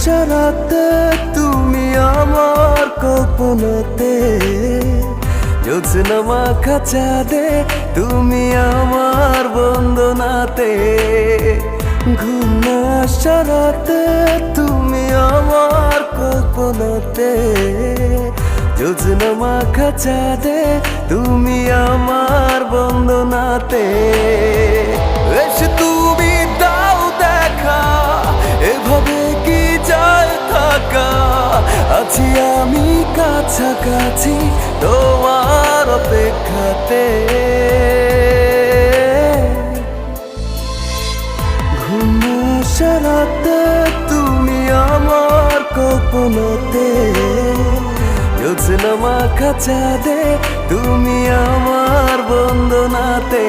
সারাতে তুমি আমার কল্পনাতে, জ্যোৎস্না মাখা চাঁদে তুমি আমার বন্দনাতে, ঘুম না সারাতে তুমি আমার কল্পনাতে, জ্যোৎস্না মাখা চাঁদে তুমি আমার বন্দনাতে। এসে তুমি দাও দেখা, এভাবে কি যায় থাকা, আছি আমি কাছাকাছি তোমার অপেক্ষাতে। ঘুম সারাতে তুমি আমার কল্পনাতে, জ্যোৎস্না মাখা চাঁদে তুমি আমার বন্দনাতে।